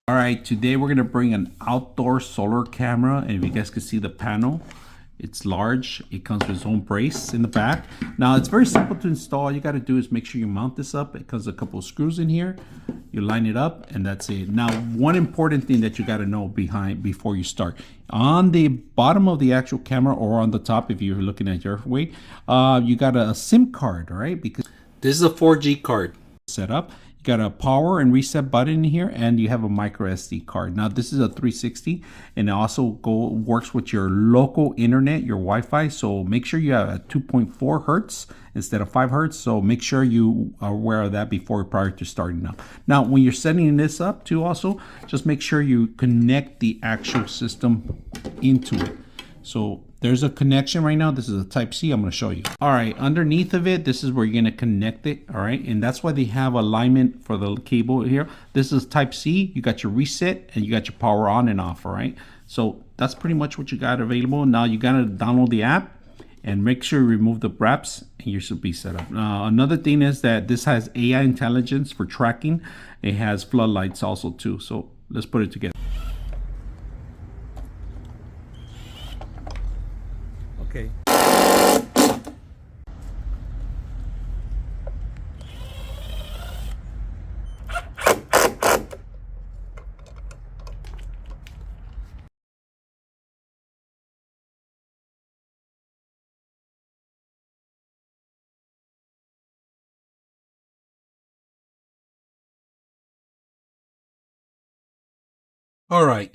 All right, today we're gonna bring an outdoor solar camera, and if you guys can see the panel, it's large. It comes with its own brace in the back. Now it's very simple to install. All you gotta do is make sure you mount this up. It comes with a couple of screws in here. You line it up, and that's it. Now, one important thing that you gotta know before you start. On the bottom of the actual camera, or on the top if you're looking at your way, you got a SIM card, all right? Because this is a 4G card set up. Got a power and reset button in here, and you have a micro SD card. Now this is a 360, and it also works with your local internet, your Wi-Fi. So make sure you have a 2.4 hertz instead of 5 hertz. So make sure you are aware of that prior to starting up. Now when you're setting this up too, also just make sure you connect the actual system into it. So there's a connection right now. This is a type C. I'm going to show you. All right, underneath of it, this is where you're going to connect it. All right, and that's why they have alignment for the cable here. This is type C. You got your reset and you got your power on and off. All right, so that's pretty much what you got available. Now you got to download the app and make sure you remove the wraps, and you should be set up. Another thing is that this has AI intelligence for tracking. It has floodlights also too. So let's put it together. Okay. All right.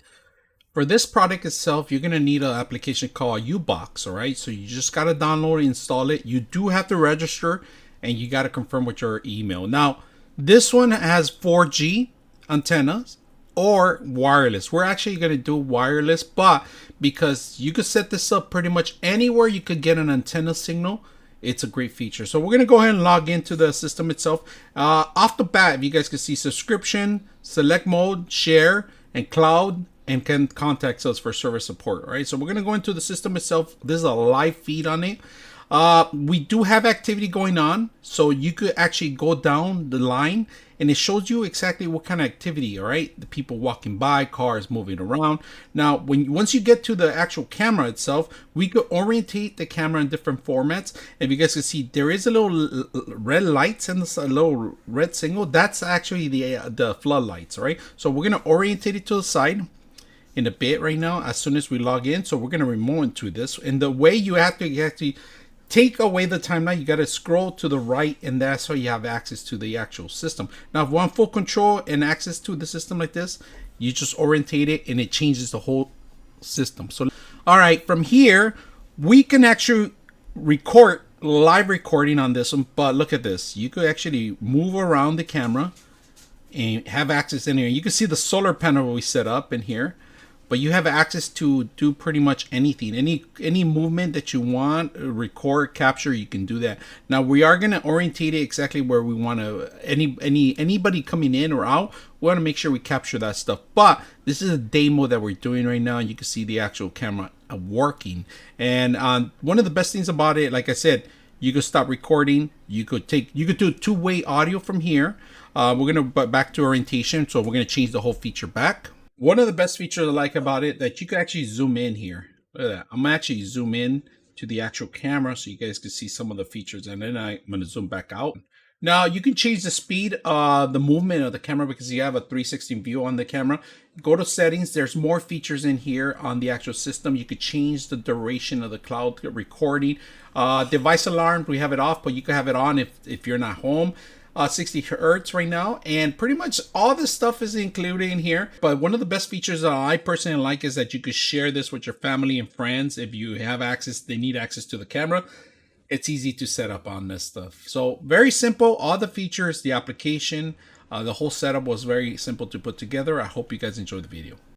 For this product itself, you're going to need an application called U-Box, all right? So you just got to download and install it. You do have to register, and you got to confirm with your email. Now, this one has 4G antennas or wireless. We're actually going to do wireless, but because you could set this up pretty much anywhere you could get an antenna signal, it's a great feature. So we're going to go ahead and log into the system itself. Off the bat, if you guys can see subscription, select mode, share, and cloud, and can contact us for service support. All right, so we're going to go into the system itself. This is a live feed on it. We do have activity going on, so you could actually go down the line and it shows you exactly what kind of activity. All right, the people walking by, cars moving around. Now once you get to the actual camera itself, we could orientate the camera in different formats. If you guys can see, there is a little red lights and a little red signal. That's actually the floodlights. All right, so we're going to orientate it to the side in a bit right now as soon as we log in. So we're going to remove into this, and the way you have to actually take away the timeline, you got to scroll to the right, and that's how you have access to the actual system. Now if you want full control and access to the system like this, you just orientate it and it changes the whole system. So all right, from here we can actually record live recording on this one. But look at this, you could actually move around the camera and have access in here. You can see the solar panel we set up in here, but you have access to do pretty much anything, any movement that you want, record, capture, you can do that. Now we are going to orientate it exactly where we want to. Anybody coming in or out, we want to make sure we capture that stuff. But this is a demo that we're doing right now. You can see the actual camera working, and one of the best things about it, like I said, you could stop recording. You could do two-way audio from here. We're gonna back to orientation, so we're gonna change the whole feature back. One of the best features I like about it, that you can actually zoom in here. Look at that. I'm actually zoom in to the actual camera so you guys can see some of the features, and then I'm gonna zoom back out. Now you can change the speed, the movement of the camera, because you have a 360 view on the camera. Go to settings. There's more features in here on the actual system. You could change the duration of the cloud recording. Device alarm, we have it off, but you can have it on if you're not home. 60 hertz right now, and pretty much all this stuff is included in here. But one of the best features that I personally like is that you could share this with your family and friends. If you have access, they need access to the camera, it's easy to set up on this stuff. So very simple, all the features, the application, the whole setup was very simple to put together. I hope you guys enjoyed the video.